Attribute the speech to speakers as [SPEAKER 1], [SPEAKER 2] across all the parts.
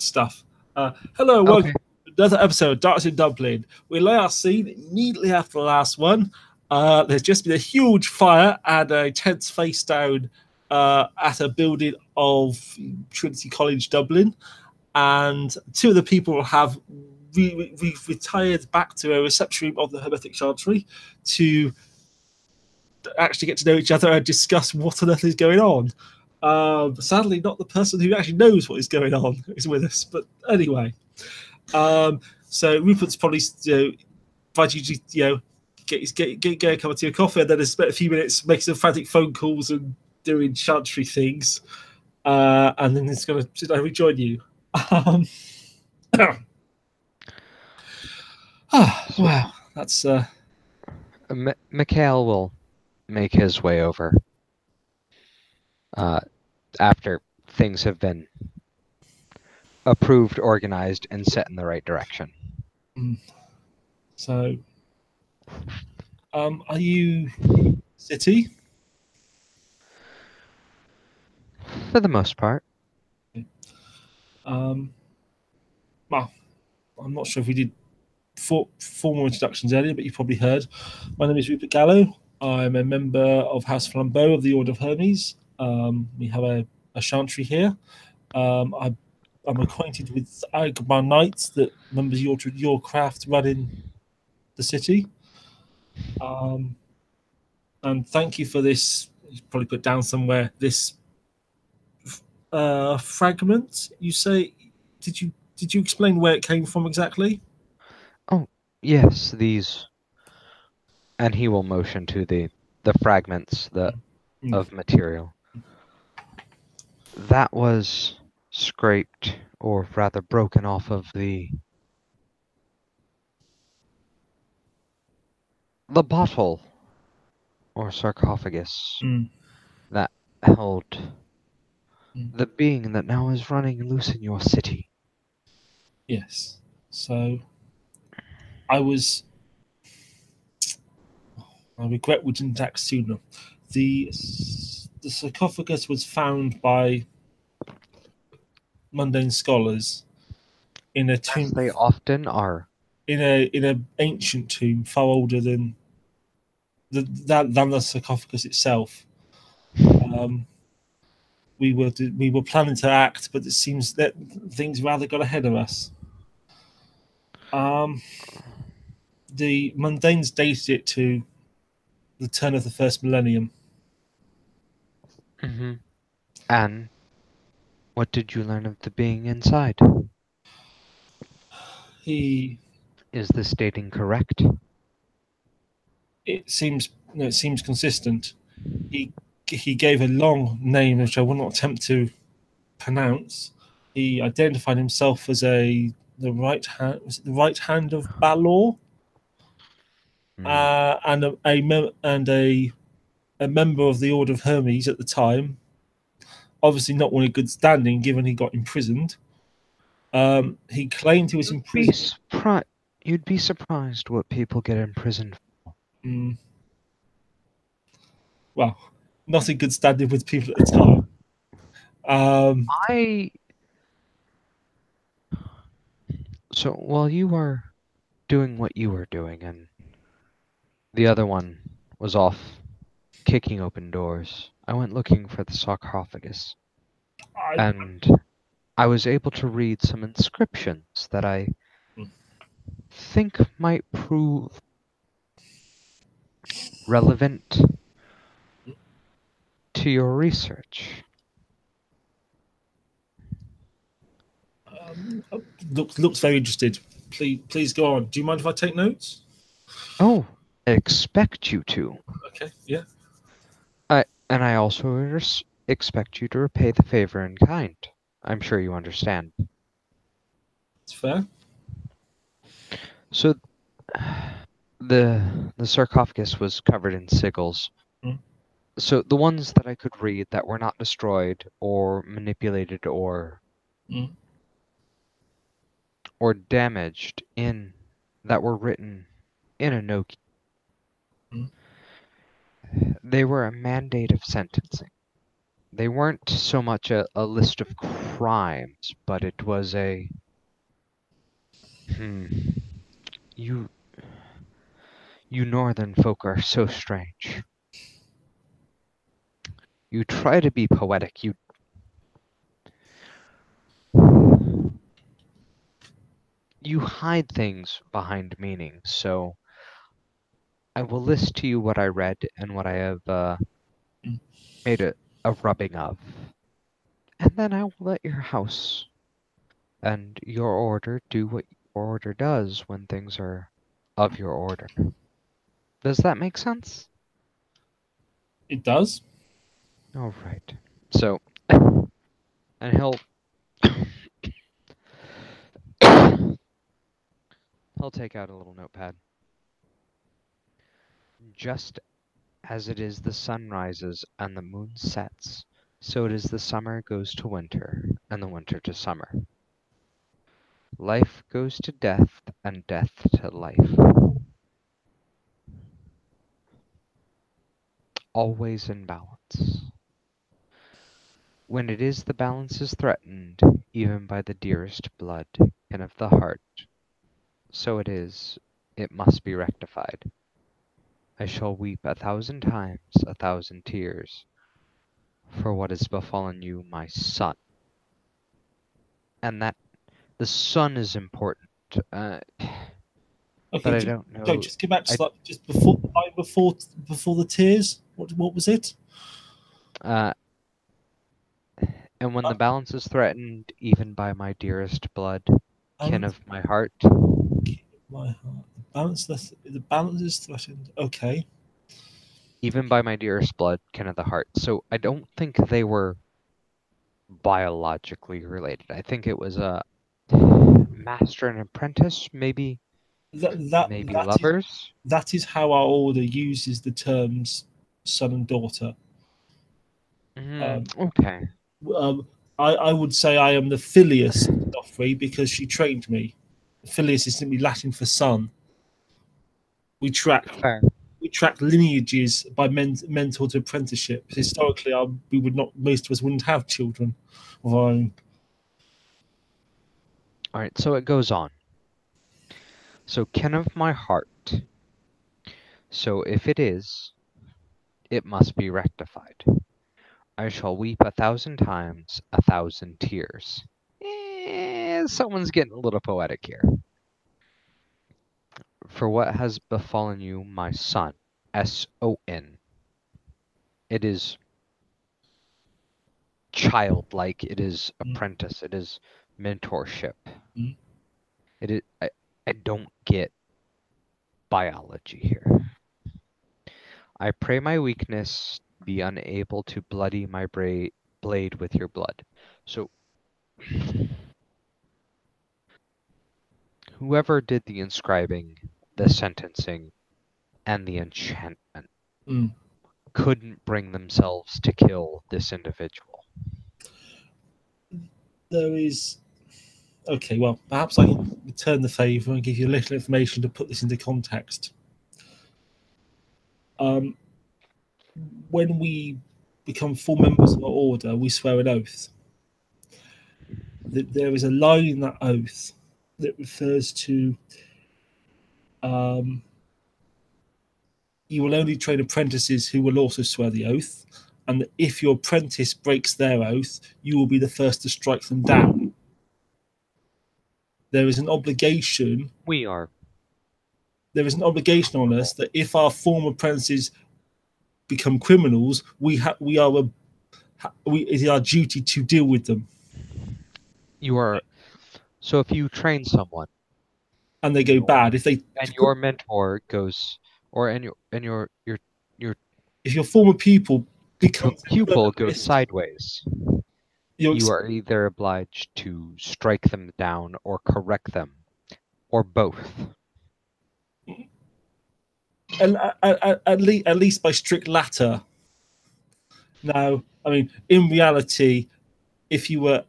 [SPEAKER 1] stuff. Hello, welcome
[SPEAKER 2] Okay.
[SPEAKER 1] to another episode of Darts in Dublin. We lay our scene immediately after the last one. There's just been a huge fire and a tense face down at a building of Trinity College Dublin, and two of the people have retired back to a reception room of the Hermetic Chancery to actually get to know each other and discuss what on earth is going on. Sadly, not the person who actually knows what is going on is with us. But anyway, so Rupert's probably invite you to get a cup of tea or coffee, and then spent a few minutes making some frantic phone calls and doing chantry things, and then he's going to sit down and rejoin you. Wow, that's
[SPEAKER 2] Mikhail will make his way over after things have been approved, organized, and set in the right direction.
[SPEAKER 1] So. Are you city?
[SPEAKER 2] For the most part.
[SPEAKER 1] Well, I'm not sure if we did formal introductions earlier, but you probably heard. My name is Rupert Gallo. I'm a member of House Flambeau of the Order of Hermes. We have a chantry here. I'm acquainted with Agbar Knights that members of your craft run in the city. And thank you for this. You probably put down somewhere this fragment. You say, did you explain where it came from exactly?
[SPEAKER 2] Oh, yes, these, and he will motion to the fragments of material. That was scraped, or rather broken off of the bottle or sarcophagus that held the being that now is running loose in your city.
[SPEAKER 1] Yes. So I regret we didn't act sooner. The sarcophagus was found by mundane scholars in a tomb.
[SPEAKER 2] As they often are.
[SPEAKER 1] In an ancient tomb, far older than the sarcophagus itself. We were planning to act, but it seems that things rather got ahead of us. The mundanes dated it to the turn of the first millennium.
[SPEAKER 2] Mm-hmm. And what did you learn of the being inside?
[SPEAKER 1] Is
[SPEAKER 2] this dating correct?
[SPEAKER 1] It seems consistent. He gave a long name which I will not attempt to pronounce. He identified himself as the right hand of Balor, and a member of the Order of Hermes at the time. Obviously, not one in good standing, given he got imprisoned. He claimed he was imprisoned.
[SPEAKER 2] You'd be surprised what people get imprisoned for.
[SPEAKER 1] Well, not in good standing with people at the time.
[SPEAKER 2] So while you were doing what you were doing, and the other one was off kicking open doors, I went looking for the sarcophagus, and I was able to read some inscriptions that I think might prove relevant to your research.
[SPEAKER 1] Looks very interested. Please go on. Do you mind if I take notes?
[SPEAKER 2] Oh, I expect you to.
[SPEAKER 1] Okay, yeah.
[SPEAKER 2] And I also expect you to repay the favor in kind. I'm sure you understand.
[SPEAKER 1] It's fair.
[SPEAKER 2] So, the sarcophagus was covered in sigils. So the ones that I could read that were not destroyed or manipulated or damaged that were written in a no key. They were a mandate of sentencing. They weren't so much a list of crimes, but it was a... You northern folk are so strange. You try to be poetic, you hide things behind meaning, so I will list to you what I read and what I have made a rubbing of. And then I will let your house and your order do what your order does when things are of your order. Does that make sense?
[SPEAKER 1] It does.
[SPEAKER 2] All right. So, and he'll he'll take out a little notepad. Just as it is the sun rises and the moon sets, so it is the summer goes to winter and the winter to summer. Life goes to death and death to life. Always in balance. When it is the balance is threatened, even by the dearest blood, and of the heart, so it is, it must be rectified. I shall weep 1,000 times, 1,000 tears, for what has befallen you, my son. And that the son is important. But
[SPEAKER 1] Okay,
[SPEAKER 2] I don't
[SPEAKER 1] Joe,
[SPEAKER 2] know.
[SPEAKER 1] just go back to just before the tears. What was it?
[SPEAKER 2] And when the balance is threatened, even by my dearest blood, kin of my heart.
[SPEAKER 1] My heart. The balance is threatened. Okay.
[SPEAKER 2] Even by my dearest blood, kin of the heart. So I don't think they were biologically related. I think it was a master and apprentice, maybe lovers.
[SPEAKER 1] That is how our order uses the terms son and daughter.
[SPEAKER 2] Okay.
[SPEAKER 1] I would say I am the filius of Joffrey because she trained me. Filius is simply Latin for son. We track lineages by mentor to apprenticeship. Historically, we would not. Most of us wouldn't have children of our own.
[SPEAKER 2] All right, so it goes on. So, kin of my heart. So, if it is, it must be rectified. I shall weep 1,000 times, 1,000 tears. Someone's getting a little poetic here. For what has befallen you, my son, S-O-N. It is childlike, it is apprentice, it is mentorship. It is, I don't get biology here. I pray my weakness be unable to bloody my blade with your blood. So, whoever did the inscribing, the sentencing, and the enchantment couldn't bring themselves to kill this individual.
[SPEAKER 1] There is... Okay, well, perhaps I can return the favour and give you a little information to put this into context. When we become full members of our order, we swear an oath. There is a line in that oath that refers to you will only train apprentices who will also swear the oath, and that if your apprentice breaks their oath, you will be the first to strike them down. There is an obligation. There is an obligation on us that if our former apprentices become criminals, it is our duty to deal with them.
[SPEAKER 2] So if you train someone
[SPEAKER 1] and they go bad,
[SPEAKER 2] your mentor goes, if
[SPEAKER 1] your former pupil
[SPEAKER 2] goes sideways, you are either obliged to strike them down or correct them, or both.
[SPEAKER 1] At least by strict latter. Now, I mean, in reality, if you were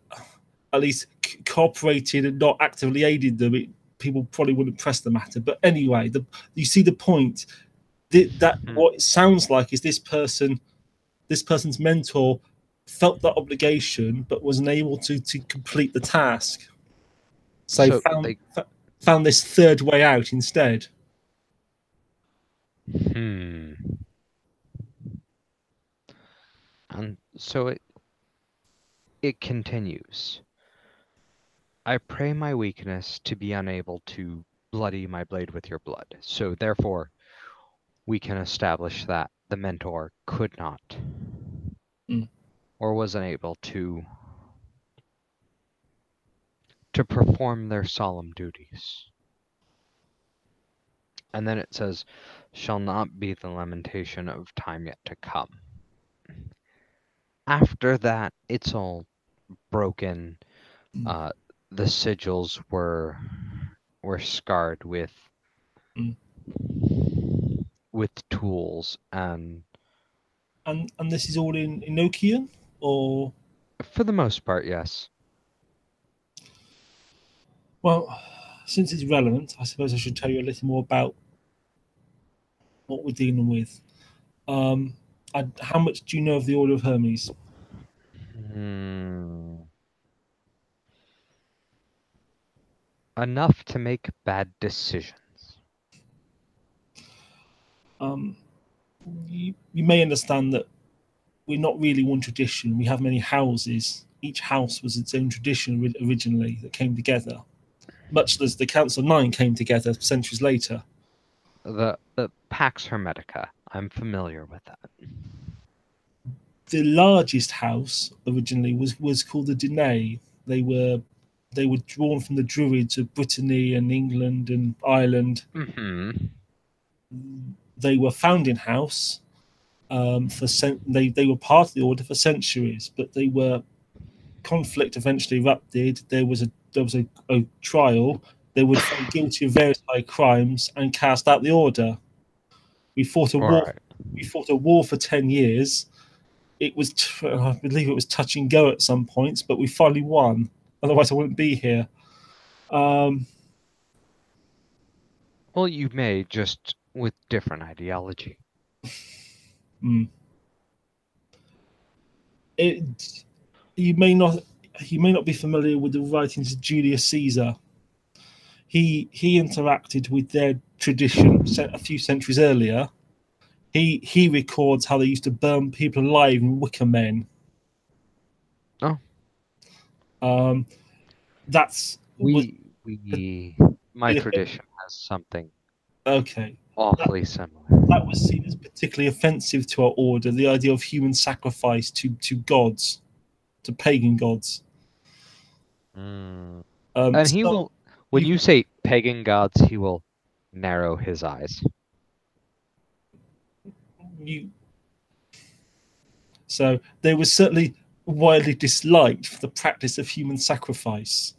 [SPEAKER 1] at least cooperated and not actively aided them, people probably wouldn't press the matter. But anyway, you see the point. What it sounds like is this person's mentor felt that obligation but wasn't able to complete the task. So
[SPEAKER 2] So
[SPEAKER 1] found this third way out instead.
[SPEAKER 2] hmm. And so it continues. I pray my weakness to be unable to bloody my blade with your blood. So therefore, we can establish that the mentor could not or was unable to perform their solemn duties. And then it says, shall not be the lamentation of time yet to come. After that, it's all broken. The sigils were scarred with tools
[SPEAKER 1] And this is all in Enochian, or
[SPEAKER 2] for the most part, yes.
[SPEAKER 1] Well, since it's relevant, I suppose I should tell you a little more about what we're dealing with. How much do you know of the Order of Hermes?
[SPEAKER 2] Enough to make bad decisions.
[SPEAKER 1] You may understand that we're not really one tradition. We have many houses. Each house was its own tradition originally that came together, much as the Council of Nine came together centuries later.
[SPEAKER 2] The Pax Hermetica. I'm familiar with that.
[SPEAKER 1] The largest house originally was called the Danae. They were drawn from the Druids of Brittany and England and Ireland. They were founding house they were part of the order for centuries, but conflict eventually erupted. There was a trial. They were found guilty of various high crimes and cast out the order. We fought a war. Right. We fought a war for 10 years. I believe it was touch and go at some points, but we finally won. Otherwise, I wouldn't be here.
[SPEAKER 2] Well, you may, just with different ideology.
[SPEAKER 1] You may not be familiar with the writings of Julius Caesar. He interacted with their tradition a few centuries earlier. He records how they used to burn people alive in wicker men.
[SPEAKER 2] Oh.
[SPEAKER 1] That's
[SPEAKER 2] my tradition has something
[SPEAKER 1] okay
[SPEAKER 2] awfully similar.
[SPEAKER 1] That was seen as particularly offensive to our order, the idea of human sacrifice to gods, to pagan gods.
[SPEAKER 2] And he will, when you say pagan gods, he will narrow his eyes.
[SPEAKER 1] So they were certainly widely disliked for the practice of human sacrifice,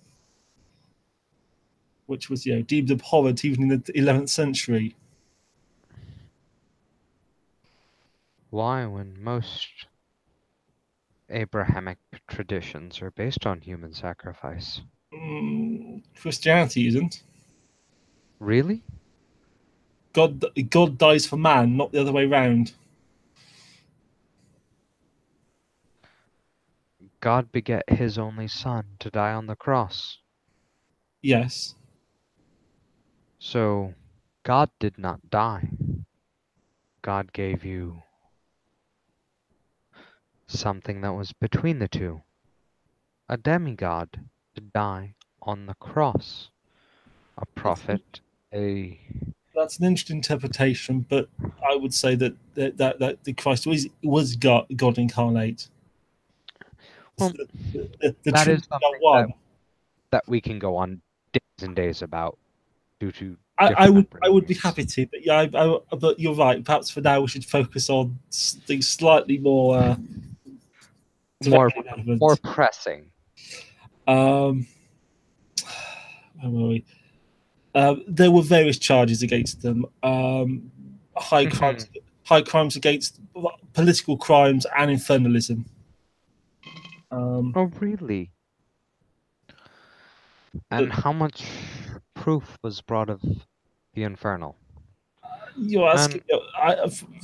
[SPEAKER 1] which was deemed abhorrent even in the 11th century.
[SPEAKER 2] Why, when most Abrahamic traditions are based on human sacrifice?
[SPEAKER 1] Christianity isn't.
[SPEAKER 2] Really?
[SPEAKER 1] God dies for man, not the other way around.
[SPEAKER 2] God beget his only son to die on the cross.
[SPEAKER 1] Yes.
[SPEAKER 2] So, God did not die. God gave you something that was between the two. A demigod to die on the cross. A prophet,
[SPEAKER 1] That's an interesting interpretation, but I would say that the Christ was God incarnate.
[SPEAKER 2] Well, that is something that we can go on days and days about due to.
[SPEAKER 1] I would be happy to, but but you're right. Perhaps for now we should focus on things slightly more
[SPEAKER 2] more pressing.
[SPEAKER 1] Where were we? There were various charges against them. High crimes against political crimes and infernalism.
[SPEAKER 2] Oh, really? And how much proof was brought of the infernal?
[SPEAKER 1] You're asking.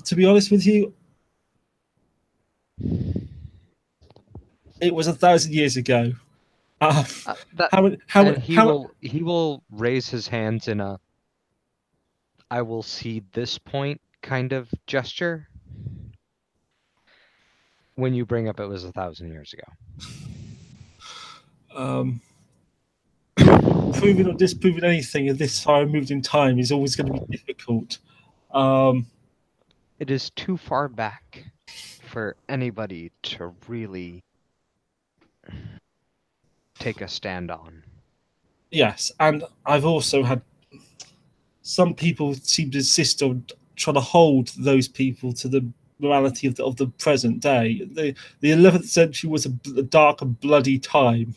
[SPEAKER 1] To be honest with you, It was 1,000 years ago.
[SPEAKER 2] That
[SPEAKER 1] How
[SPEAKER 2] and
[SPEAKER 1] how how
[SPEAKER 2] he will raise his hands in a I will see this point kind of gesture when you bring up it was 1,000 years ago.
[SPEAKER 1] Proving or disproving anything of this far removed in time is always going to be difficult.
[SPEAKER 2] It is too far back for anybody to really take a stand on.
[SPEAKER 1] Yes, and I've also had some people seem to insist on trying to hold those people to the morality of the present day. The 11th century was a dark and bloody time,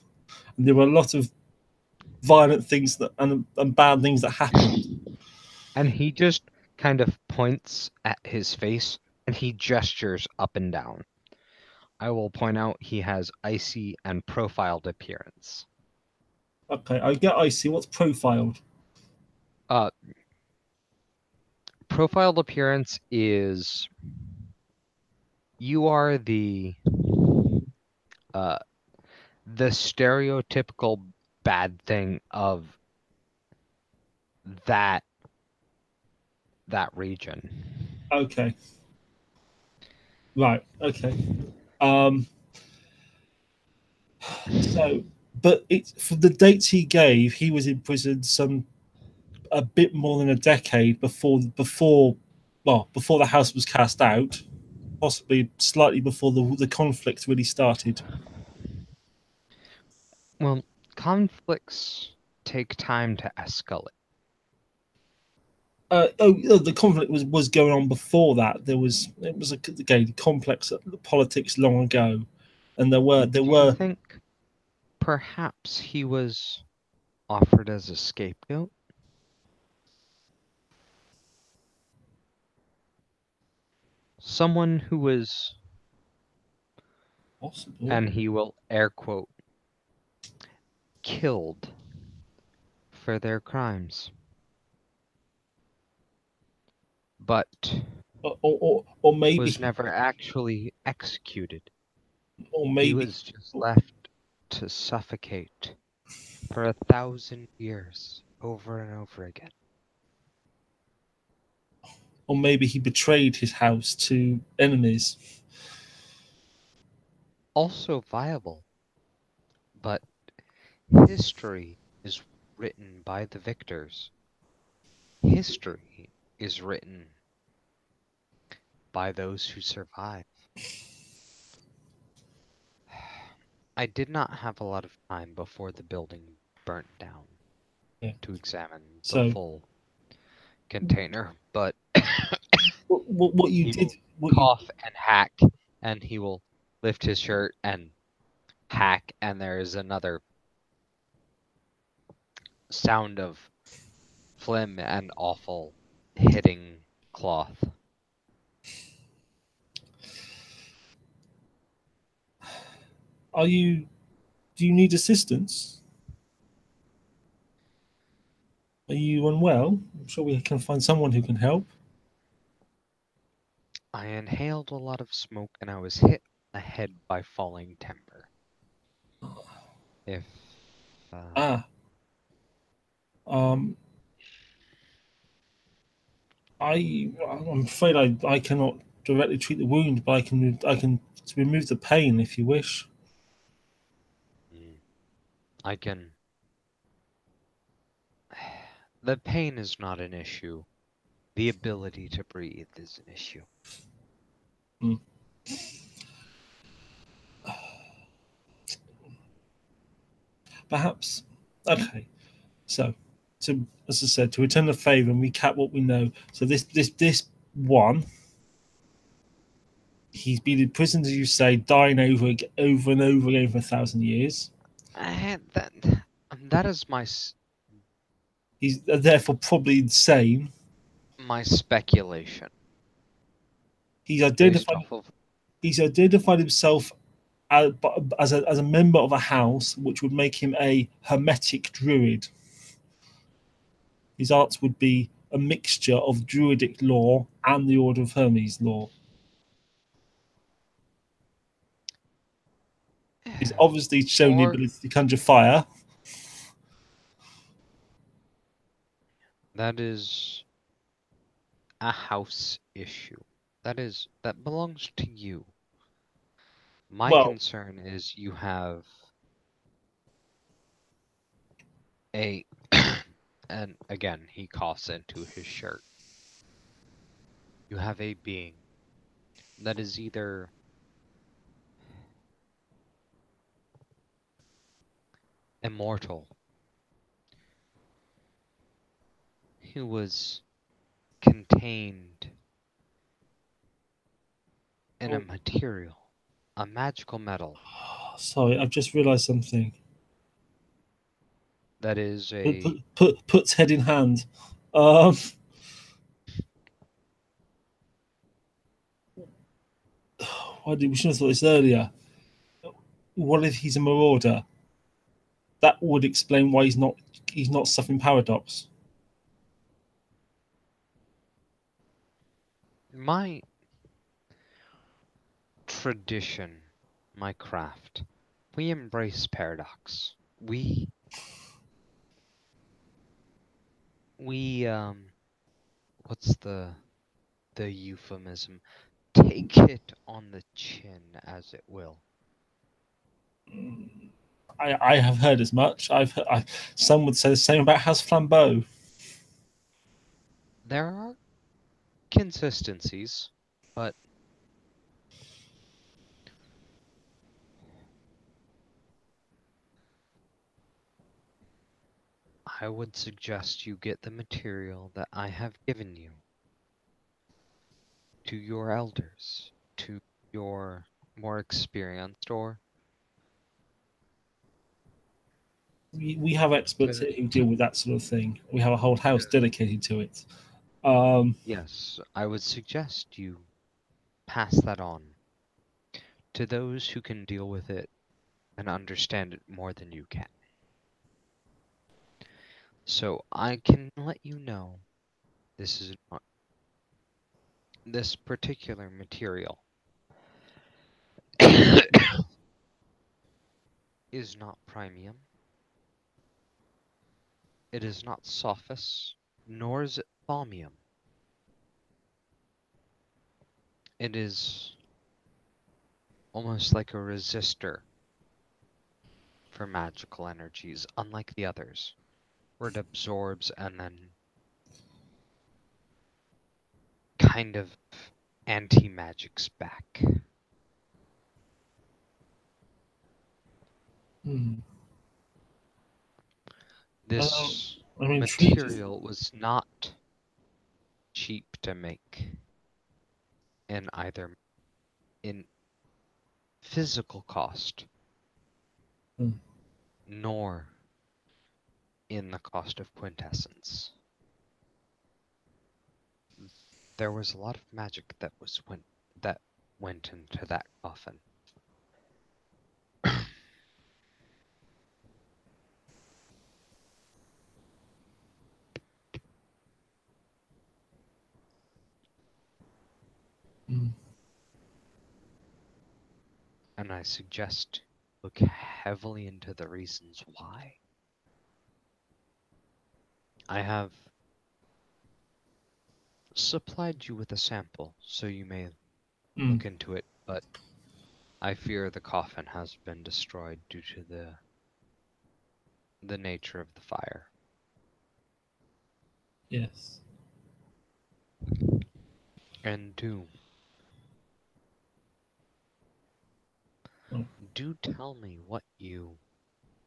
[SPEAKER 1] and there were a lot of violent things and bad things that happened.
[SPEAKER 2] And he just kind of points at his face and he gestures up and down. I will point out he has icy and profiled appearance.
[SPEAKER 1] Okay, I get icy. What's profiled?
[SPEAKER 2] Profiled appearance is you are the stereotypical bad thing of that region.
[SPEAKER 1] Okay. Right. Okay. Um. So, but it's for the dates he gave. He was in prison a bit more than a decade before the house was cast out, possibly slightly before the conflict really started.
[SPEAKER 2] Well, conflicts take time to escalate.
[SPEAKER 1] The conflict was going on before that. It was again complex politics long ago, and there were
[SPEAKER 2] Do you think perhaps he was offered as a scapegoat? Someone who was,
[SPEAKER 1] possible.
[SPEAKER 2] and he will air quote, killed for their crimes. But
[SPEAKER 1] or maybe
[SPEAKER 2] was never actually executed.
[SPEAKER 1] or
[SPEAKER 2] He
[SPEAKER 1] maybe
[SPEAKER 2] was just left to suffocate for 1,000 years over and over again.
[SPEAKER 1] or maybe he betrayed his house to enemies.
[SPEAKER 2] Also viable, but history is written by the victors. History is written by those who survive. I did not have a lot of time before the building burnt down to examine the full container, but
[SPEAKER 1] what you did,
[SPEAKER 2] cough and hack, and he will lift his shirt and hack, and there is another sound of phlegm and awful hitting cloth.
[SPEAKER 1] do you need assistance? Are you unwell? I'm sure we can find someone who can help.
[SPEAKER 2] I inhaled a lot of smoke and I was hit in the head by falling timber. If
[SPEAKER 1] Um, I'm afraid I cannot directly treat the wound, but I can remove the pain if you wish.
[SPEAKER 2] I can. The pain is not an issue. The ability to breathe is an issue.
[SPEAKER 1] Perhaps. Okay. So, as I said, to return the favour and recap what we know. So this one, he's been in prison, as you say, dying over and over again for 1,000 years.
[SPEAKER 2] That is my.
[SPEAKER 1] He's therefore probably insane.
[SPEAKER 2] My speculation.
[SPEAKER 1] He's identified. He's identified himself as a member of a house, which would make him a hermetic druid. His arts would be a mixture of druidic law and the Order of Hermes law. He's obviously shown the
[SPEAKER 2] Or
[SPEAKER 1] ability to conjure fire.
[SPEAKER 2] that is a house issue. That belongs to you. My
[SPEAKER 1] Well,
[SPEAKER 2] concern is you have a and again he coughs into his shirt. You have a being that is either immortal, who was contained in a material, a magical metal
[SPEAKER 1] sorry, I've just realised something.
[SPEAKER 2] that is
[SPEAKER 1] Puts head in hand. Um, why did we should have thought this earlier? What if he's a marauder? That would explain why he's not suffering paradox.
[SPEAKER 2] my tradition, my craft. We embrace paradox. We what's the euphemism? Take it on the chin, as it will.
[SPEAKER 1] I have heard as much. Some would say the same about House Flambeau.
[SPEAKER 2] There are consistencies, but I would suggest you get the material that I have given you to your elders, to your more experienced, or
[SPEAKER 1] We have experts
[SPEAKER 2] to,
[SPEAKER 1] here who deal with that sort of thing. We have a whole house dedicated to it. Um,
[SPEAKER 2] yes, I would suggest you pass that on to those who can deal with it and understand it more than you can. So I can let you know this is not this particular material is not premium. It is not sophos, nor is it thaumium. It is almost like a resistor for magical energies, unlike the others, where it absorbs and then kind of anti-magics back.
[SPEAKER 1] hmm.
[SPEAKER 2] This
[SPEAKER 1] I'm intrigued.
[SPEAKER 2] material was not cheap to make in either in physical cost,
[SPEAKER 1] Hmm.
[SPEAKER 2] nor in the cost of quintessence. There was a lot of magic that went into that coffin.
[SPEAKER 1] Hmm.
[SPEAKER 2] And I suggest look heavily into the reasons why. I have supplied you with a sample, so you may
[SPEAKER 1] Hmm.
[SPEAKER 2] look into it, but I fear the coffin has been destroyed due to the nature of the fire.
[SPEAKER 1] Yes.
[SPEAKER 2] And
[SPEAKER 1] Oh.
[SPEAKER 2] do tell me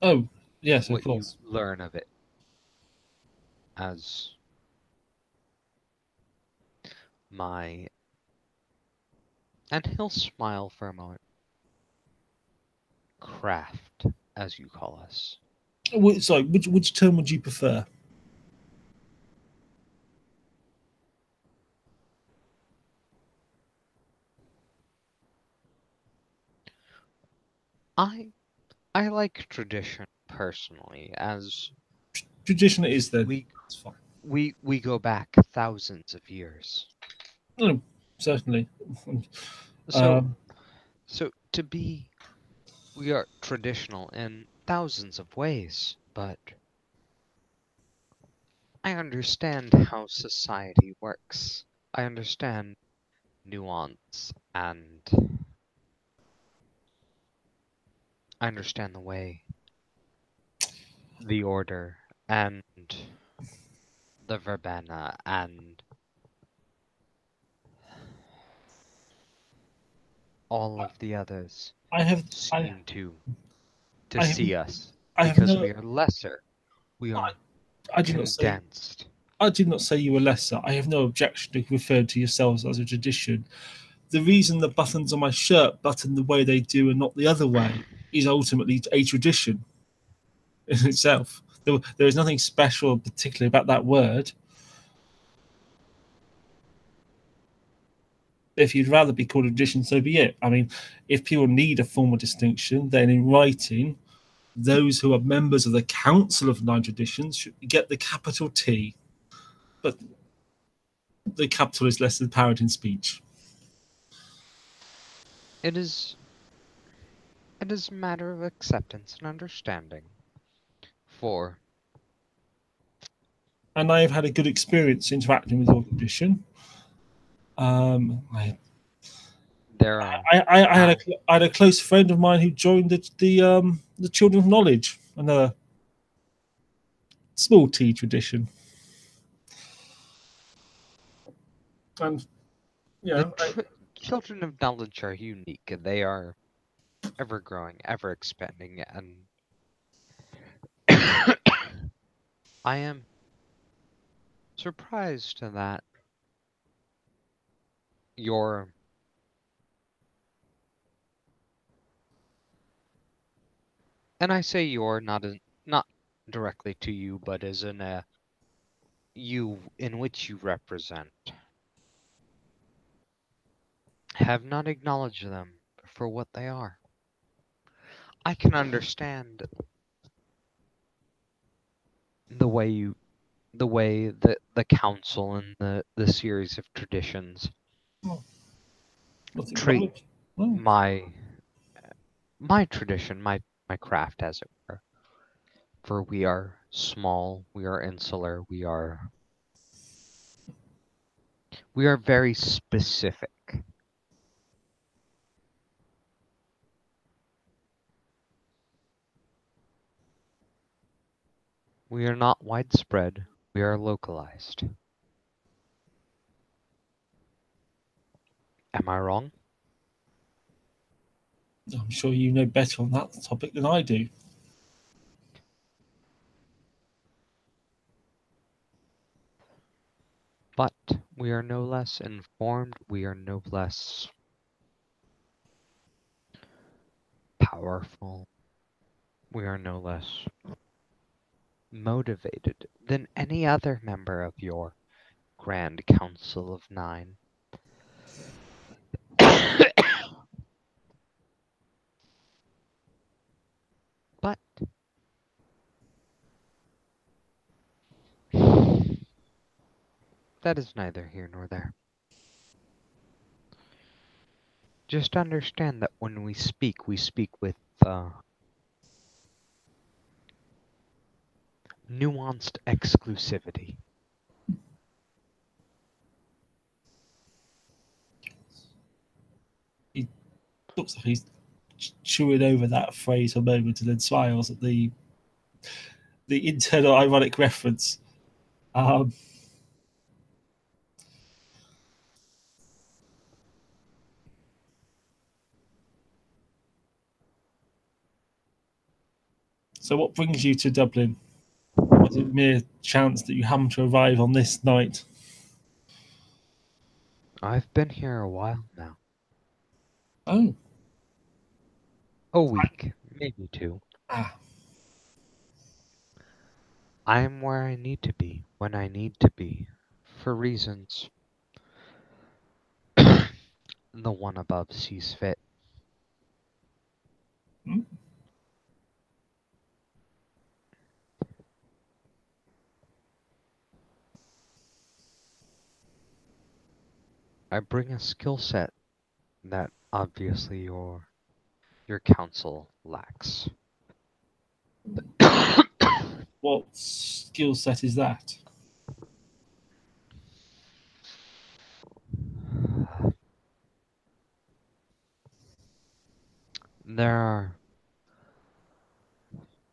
[SPEAKER 1] Oh, yes, of
[SPEAKER 2] what you
[SPEAKER 1] course.
[SPEAKER 2] learn of it as my, and he'll smile for a moment, craft, as you call us.
[SPEAKER 1] Sorry, which term would you prefer?
[SPEAKER 2] I I like tradition personally, as
[SPEAKER 1] Tradition it is then.
[SPEAKER 2] we
[SPEAKER 1] It's fine.
[SPEAKER 2] we go back thousands of years.
[SPEAKER 1] No, certainly.
[SPEAKER 2] So
[SPEAKER 1] Um,
[SPEAKER 2] so to be We are traditional in thousands of ways, but I understand how society works. I understand nuance and I understand the way, the order, and the verbena, and all of the others
[SPEAKER 1] I have, I,
[SPEAKER 2] seem to
[SPEAKER 1] I have,
[SPEAKER 2] see us
[SPEAKER 1] I have
[SPEAKER 2] because
[SPEAKER 1] no.
[SPEAKER 2] we are lesser. We
[SPEAKER 1] I,
[SPEAKER 2] are
[SPEAKER 1] I did not say.
[SPEAKER 2] condensed.
[SPEAKER 1] I did not say you were lesser. I have no objection to referring to yourselves as a tradition. The reason the buttons on my shirt button the way they do and not the other way is ultimately a tradition in itself. There is nothing special, particularly about that word. If you'd rather be called a tradition, so be it. I mean, if people need a formal distinction, then in writing, those who are members of the Council of Nine Traditions should get the capital T. But the capital is less than powered in speech.
[SPEAKER 2] It is a matter of acceptance and understanding. For
[SPEAKER 1] And I have had a good experience interacting with your tradition. I
[SPEAKER 2] there are
[SPEAKER 1] I had
[SPEAKER 2] now
[SPEAKER 1] I had a close friend of mine who joined the Children of Knowledge, another small T tradition, and you
[SPEAKER 2] the
[SPEAKER 1] know,
[SPEAKER 2] children of knowledge are unique. They are ever growing, ever expanding, and I am surprised that your and I say your not directly to you, but as in a you in which you represent have not acknowledged them for what they are. I can understand the way that the council and the series of traditions
[SPEAKER 1] nothing
[SPEAKER 2] treat
[SPEAKER 1] wrong. Oh,
[SPEAKER 2] my tradition, my craft, as it were. For we are small, we are insular, we are very specific. We are not widespread, we are localized. Am I wrong?
[SPEAKER 1] I'm sure you know better on that topic than I do.
[SPEAKER 2] But we are no less informed, we are no less powerful, we are no less motivated than any other member of your Grand Council of Nine. But that is neither here nor there. Just understand that when we speak with nuanced exclusivity.
[SPEAKER 1] He looks like he's chewing over that phrase a moment and then smiles at the internal ironic reference. Um, so, what brings you to Dublin? Was it mere chance that you happened to arrive on this night?
[SPEAKER 2] I've been here a while now.
[SPEAKER 1] Oh,
[SPEAKER 2] A week, maybe two.
[SPEAKER 1] ah,
[SPEAKER 2] I am where I need to be, when I need to be, for reasons the one above sees fit.
[SPEAKER 1] hmm.
[SPEAKER 2] I bring a skill set that obviously your council lacks.
[SPEAKER 1] What skill set is that?
[SPEAKER 2] There are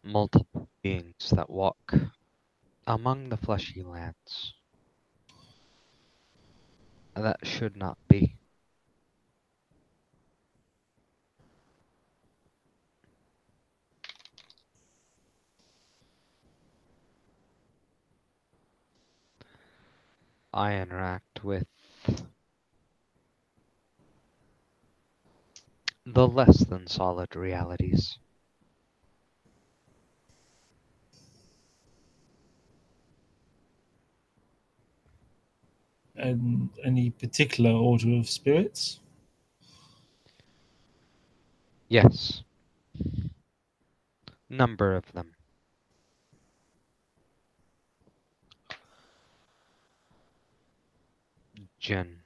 [SPEAKER 2] multiple beings that walk among the fleshy lands. That should not be. I interact with the less than solid realities.
[SPEAKER 1] And any particular order of spirits?
[SPEAKER 2] Yes, number of them. Jinn,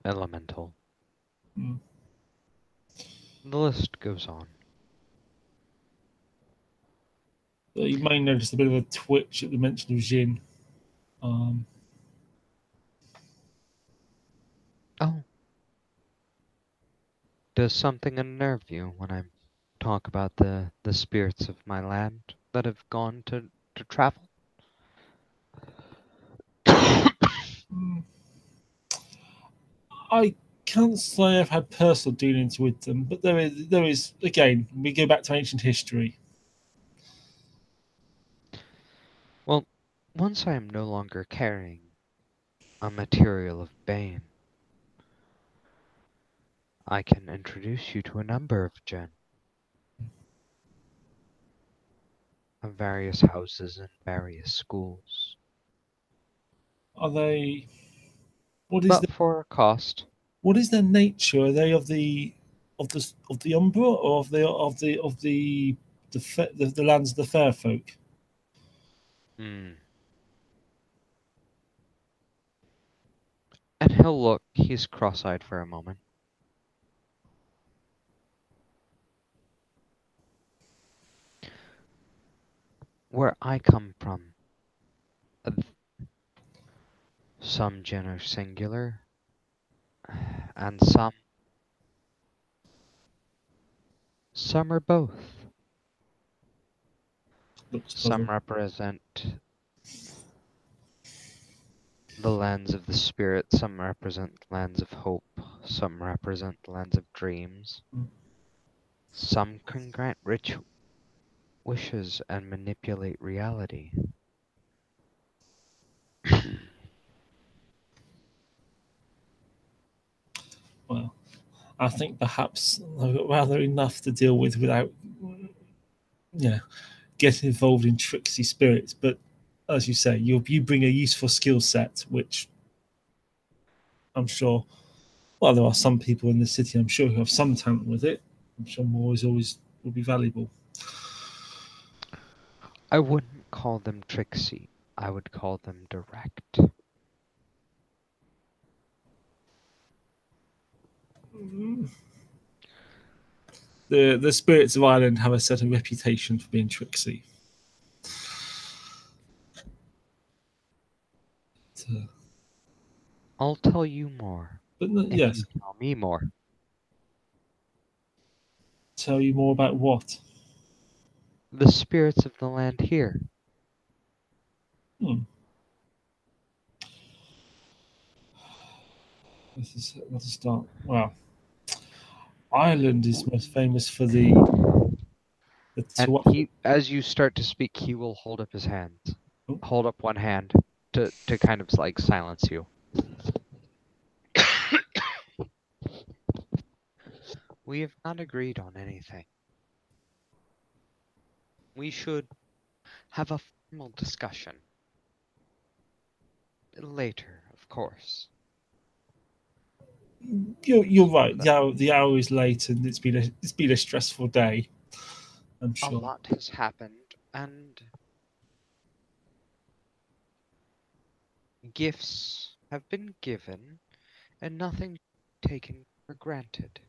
[SPEAKER 2] elemental.
[SPEAKER 1] Hmm.
[SPEAKER 2] The list goes on.
[SPEAKER 1] You may notice a bit of a twitch at the mention of Jin. Um,
[SPEAKER 2] Oh, does something unnerve you when I talk about the spirits of my land that have gone to travel?
[SPEAKER 1] I can't say I've had personal dealings with them, but there is again. We go back to ancient history.
[SPEAKER 2] Well, once I am no longer carrying a material of bane, I can introduce you to a number of Jinn, of various houses and various schools.
[SPEAKER 1] Are they? What is
[SPEAKER 2] But
[SPEAKER 1] the,
[SPEAKER 2] for a cost.
[SPEAKER 1] what is their nature? Are they of the Umbra or of the lands of the fair folk?
[SPEAKER 2] Hmm. And he'll look, he's cross-eyed for a moment. Where I come from, uh, some Jinn are singular, and some are both.
[SPEAKER 1] Looks
[SPEAKER 2] Some
[SPEAKER 1] puzzled.
[SPEAKER 2] represent the lands of the spirit, some represent lands of hope, some represent lands of dreams.
[SPEAKER 1] Mm.
[SPEAKER 2] Some can grant rich wishes and manipulate reality.
[SPEAKER 1] Well, I think perhaps I've got rather enough to deal with without, yeah, getting involved in tricksy spirits. But as you say, you bring a useful skill set, which I'm sure. Well, there are some people in the city, I'm sure, who have some talent with it. I'm sure more is always will be valuable.
[SPEAKER 2] I wouldn't call them tricksy. I would call them direct.
[SPEAKER 1] The spirits of Ireland have a certain reputation for being tricksy. But,
[SPEAKER 2] I'll tell you more if you
[SPEAKER 1] yes,
[SPEAKER 2] tell me more.
[SPEAKER 1] tell you more about what.
[SPEAKER 2] The spirits of the land here.
[SPEAKER 1] Hmm. Let's start. Well, Ireland is most famous for the
[SPEAKER 2] And
[SPEAKER 1] twa-
[SPEAKER 2] he, as you start to speak, he will hold up his hands.
[SPEAKER 1] oh,
[SPEAKER 2] Hold up one hand to kind of like silence you. We have not agreed on anything. We should have a formal discussion. Later, of course.
[SPEAKER 1] you're right.
[SPEAKER 2] But
[SPEAKER 1] The hour is late, and it's been a stressful day. I'm
[SPEAKER 2] a
[SPEAKER 1] sure.
[SPEAKER 2] lot has happened, and gifts have been given, and nothing taken for granted.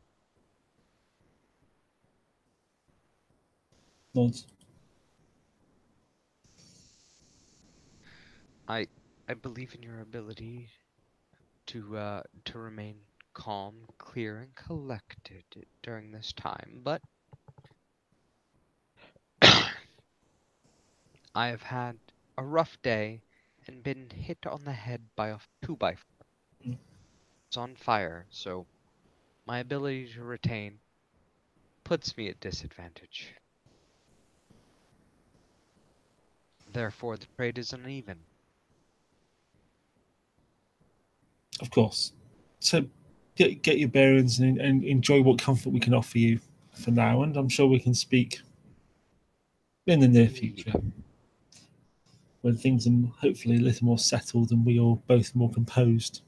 [SPEAKER 1] Nods.
[SPEAKER 2] I believe in your ability to remain calm, clear, and collected during this time, but I have had a rough day and been hit on the head by a 2x4. It's on fire, so my ability to retain puts me at disadvantage. Therefore, the trade is uneven.
[SPEAKER 1] Of course. So get your bearings and enjoy what comfort we can offer you for now, and I'm sure we can speak in the near
[SPEAKER 2] Indeed.
[SPEAKER 1] future when things are hopefully a little more settled and we are both more composed.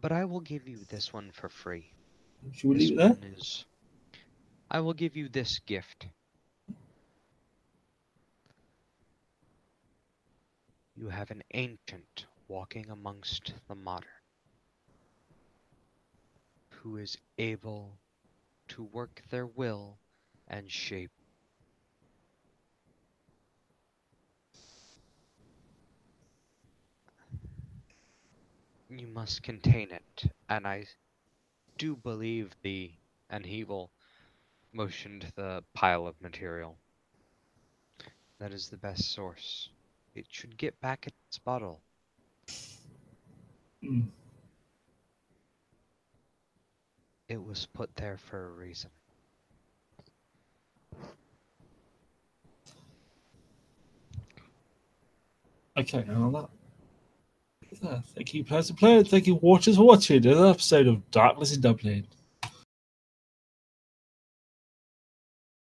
[SPEAKER 2] But I will give you this one for free.
[SPEAKER 1] Should we
[SPEAKER 2] This
[SPEAKER 1] leave it there?
[SPEAKER 2] one is. I will give you this gift. You have an ancient walking amongst the modern, who is able to work their will and shape. You must contain it, and I do believe and he will motion to the pile of material. That is the best source. It should get back at its bottle.
[SPEAKER 1] Mm.
[SPEAKER 2] It was put there for a reason.
[SPEAKER 1] Okay, and on that. Thank you, Player. Thank you, watchers, for watching another episode of Darkness in Dublin.